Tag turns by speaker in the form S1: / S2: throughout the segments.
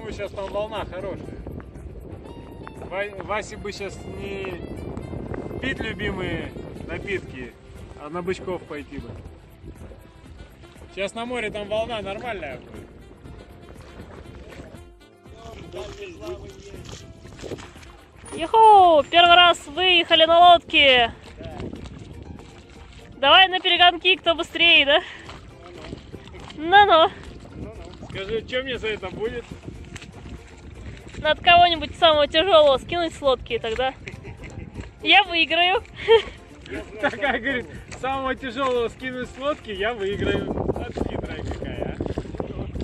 S1: него сейчас там волна хорошая. Васе бы сейчас не пить любимые напитки, а на бычков пойти бы. Сейчас на море там волна нормальная будет.
S2: Юху! Первый раз выехали на лодке. Давай на перегонки, кто быстрее, да? Ну-ну.
S1: Скажи, что мне за это будет?
S2: Надо кого-нибудь самого тяжелого скинуть с лодки, и тогда я выиграю.
S1: Такая говорит, самого тяжелого скинуть с лодки, я выиграю. Вот хитрая какая,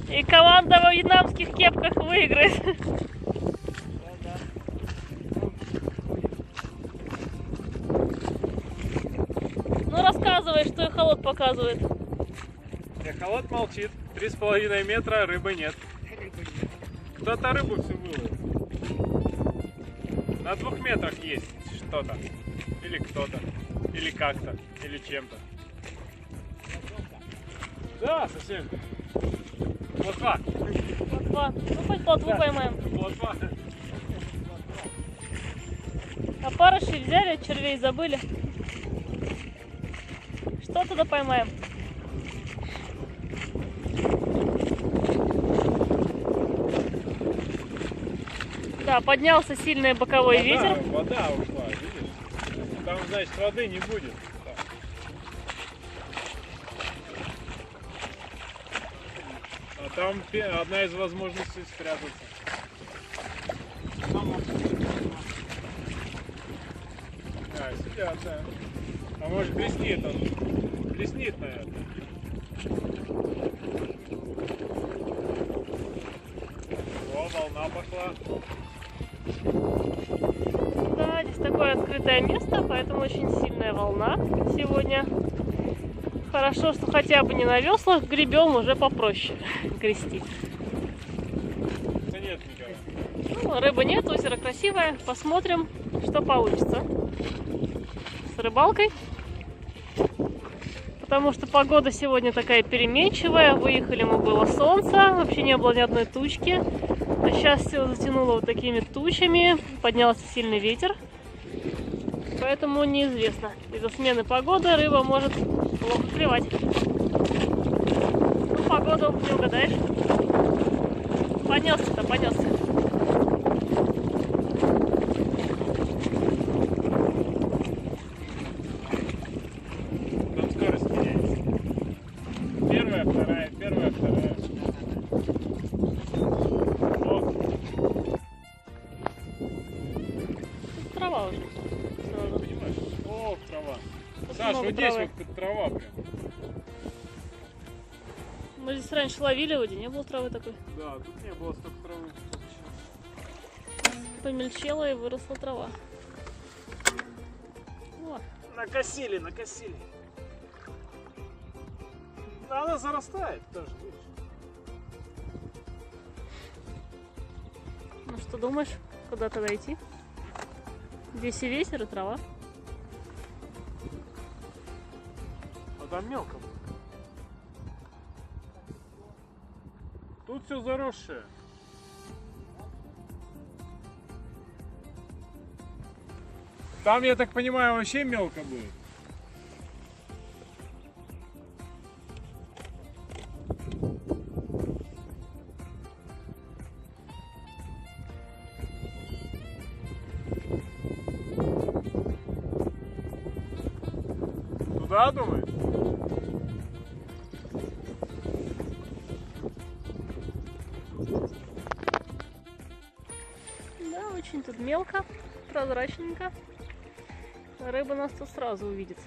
S1: а.
S2: И команда во вьетнамских кепках выиграет. Ну рассказывай, что эхолот показывает.
S1: Эхолот молчит. 3,5 метра, рыбы нет. Кто-то рыбу всю выловил. На 2 метрах есть что-то. Или кто-то. Или как-то. Или чем-то. Да, совсем. Плотва.
S2: Плотва. Ну хоть плотву поймаем.
S1: Плотва.
S2: А парыши взяли, червей забыли. Что туда поймаем? Да, поднялся сильный боковой ветер.
S1: Вода ушла, видишь? Там, значит, воды не будет. А там одна из возможностей спрятаться. А, сидят, да. А может блеснит он? Блеснит, наверное. О, волна пошла.
S2: Да, здесь такое открытое место, поэтому очень сильная волна сегодня. Хорошо, что хотя бы не на веслах гребем, уже попроще грести.
S1: Да нет никого.
S2: Ну, рыбы нет, озеро красивое. Посмотрим, что получится с рыбалкой. Потому что погода сегодня такая переменчивая. Выехали мы, было солнце, вообще не было ни одной тучки. А сейчас все затянуло вот такими тучами, поднялся сильный ветер. Поэтому неизвестно. Из-за смены погоды рыба может плохо клевать. Ну, погоду не угадаешь. Поднялся-то, поднялся.
S1: Там скорость меняется. Первая, вторая, первая, вторая. Вот.
S2: Тут трава уже. Сразу.
S1: Понимаешь? О, трава.
S2: Тут
S1: Саш,
S2: много
S1: вот здесь
S2: травы.
S1: вот трава прям.
S2: Мы здесь раньше ловили, вроде не было травы такой.
S1: Да, тут не было столько травы.
S2: Помельчела и выросла трава. О,
S1: Накосили, накосили. Она зарастает тоже, видишь?
S2: ну что думаешь, куда тогда идти? Здесь и ветер, и трава.
S1: А там мелко. Тут все заросшее. Там, я так понимаю, вообще мелко будет. Туда, думаешь?
S2: Да, очень тут мелко, прозрачненько. Рыба нас тут сразу увидит.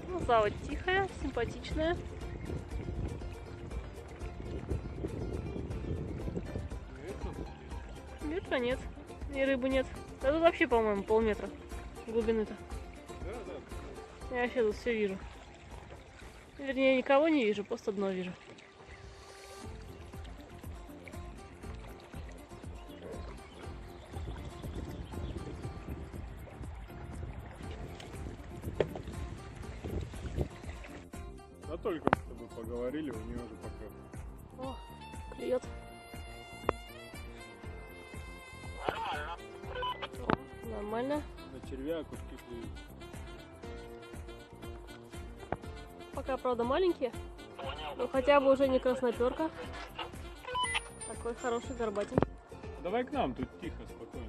S2: Ну, заводь тихая, симпатичная. Ветра нет, и рыбы нет. Да тут вообще, по-моему, полметра глубины-то.
S1: Да, да.
S2: Я вообще тут все вижу. Вернее, никого не вижу, просто дно вижу.
S1: Да только мы с тобой поговорили, у нее уже поклев.
S2: О, клюет. Нормально.
S1: На червя куски клюют.
S2: Пока, правда, маленькие, но хотя бы уже не красноперка. Такой хороший горбатин.
S1: Давай к нам, тут тихо, спокойно.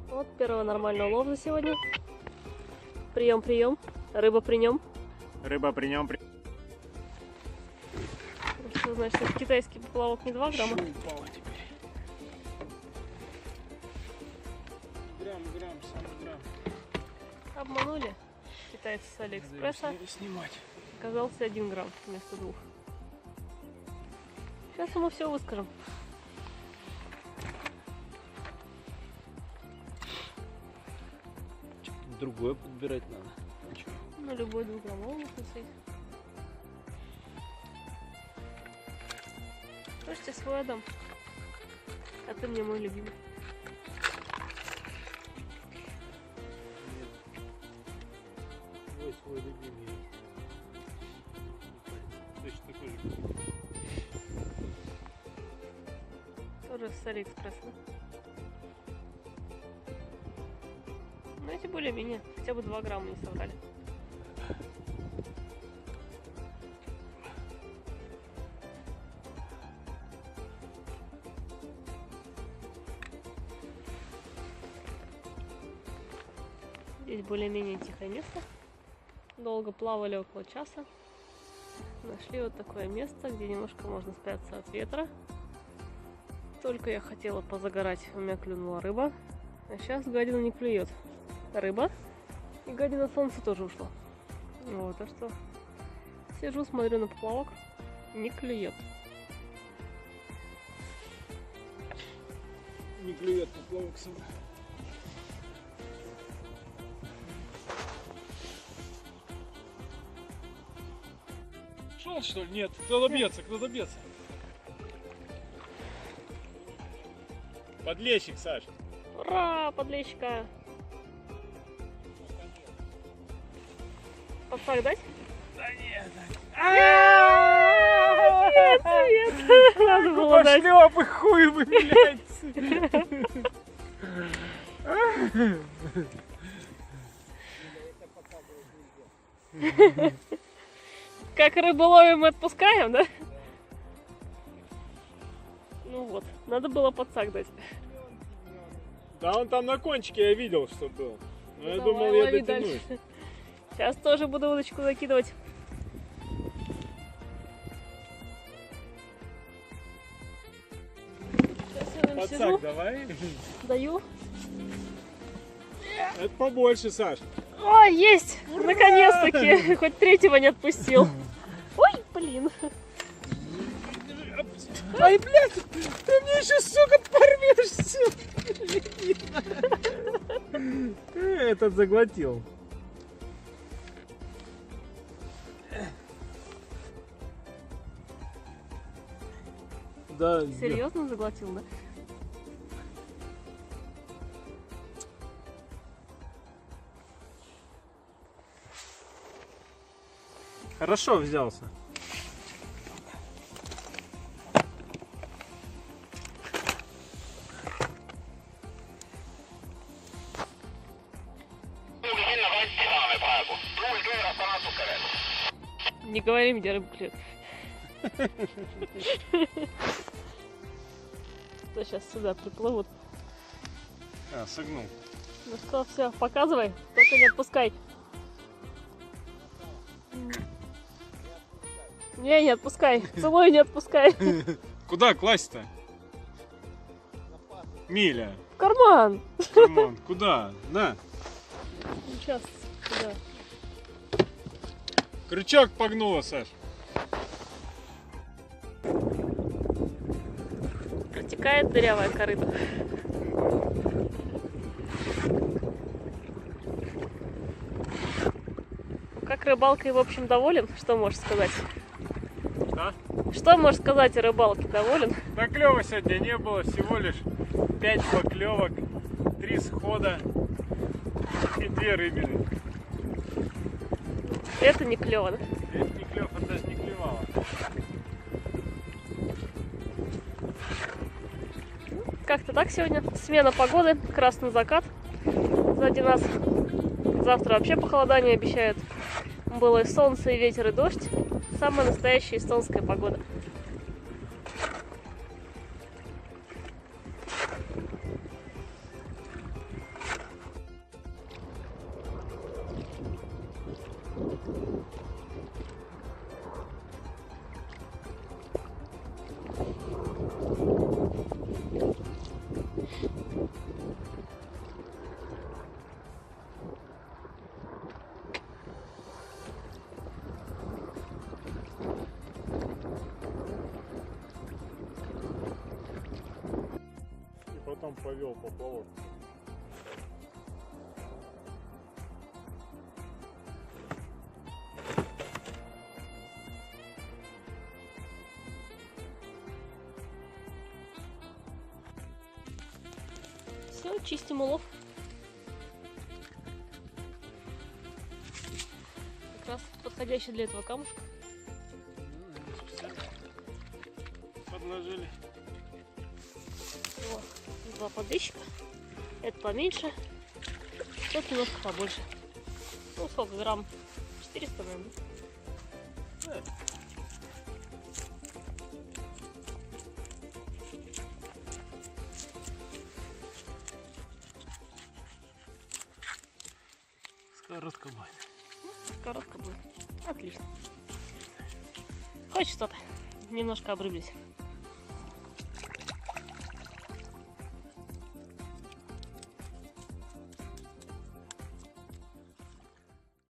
S2: Вот первый нормальный улов за сегодня. Прием, прием. Рыба при нем.
S1: Рыба при нем.
S2: Что значит, это китайский поплавок не 2 грамма?
S1: Упала теперь. Грамм, сам грамм.
S2: Обманули китайцы с Алиэкспресса.
S1: Снимать.
S2: Оказался 1 грамм вместо 2. Сейчас ему все выскажем.
S3: Другое подбирать надо.
S2: Ну, любой 2-граммовый вкусить. Слушайте, свой отдам. А ты мне мой любимый.
S3: Свой любимый.
S1: Точно такой же.
S2: Тоже с Алиэкспресса. Но эти более-менее. Хотя бы 2 грамма не соврали. Здесь более-менее тихое место. Долго плавали, около часа. Нашли вот такое место, где немножко можно спрятаться от ветра. Только я хотела позагорать, у меня клюнула рыба. А сейчас гадина не клюет. Рыба. И гадина солнце тоже ушло. Вот, а что? Сижу, смотрю на поплавок. Не клюет.
S1: Не клюет поплавок сам. Шел, что ли? Нет, кто-то бьется, кто-то бьется. Подлещик, Саш.
S2: Ура, подлещика! Подсак дать?
S1: Да нет.
S2: Нет, надо было дать.
S1: Пошлёпы, хуй вы, блядь.
S2: Как рыбу ловим и отпускаем, да? Ну вот, надо было подсак дать.
S1: Да он там на кончике, я видел, что был. Но я
S2: Давай,
S1: думал, я
S2: лови
S1: дотянусь.
S2: дальше. Сейчас тоже буду удочку закидывать. Сейчас я на
S1: Подсак
S2: сижу,
S1: давай.
S2: даю.
S1: Это побольше, Саш.
S2: Ой, есть! Наконец-таки! Хоть третьего не отпустил. Ой, блин.
S1: Ай, блядь, ты мне еще, сука, порвешься. Этот заглотил. Да.
S2: Серьезно заглотил, да?
S1: Хорошо взялся.
S2: Не говори мне, рыбу клюет. Что сейчас сюда приплывут?
S1: А, согнул.
S2: Ну что, все, показывай, только не отпускай. Не отпускай. Целуй, не отпускай.
S1: Куда класть-то? Миля.
S2: В карман.
S1: Карман. Куда? На.
S2: Сейчас, сюда.
S1: Крючок погнула, Саш.
S2: Протекает дырявая корыта. Как рыбалкой, в общем, доволен? Что можешь сказать?
S1: Да?
S2: Что можешь сказать о рыбалке? Доволен?
S1: Поклёва сегодня не было, всего лишь 5 поклевок, 3 схода и 2 рыбины.
S2: Это не клево, да?
S1: Это не клёв, это даже не клевало.
S2: Как-то так сегодня. Смена погоды, красный закат сзади нас. Завтра вообще похолодание обещают. Было и солнце, и ветер, и дождь. Самая настоящая эстонская погода.
S1: И потом повел поплавок.
S2: Все, чистим улов. Как раз подходящий для этого камушка.
S1: Подложили.
S2: Вот, два подыщика. Это поменьше, тот немножко побольше. Ну сколько грамм? 400, наверное.
S1: Сковородка будет.
S2: Короткая будет. Отлично. Хоть что-то. Немножко обрыблись.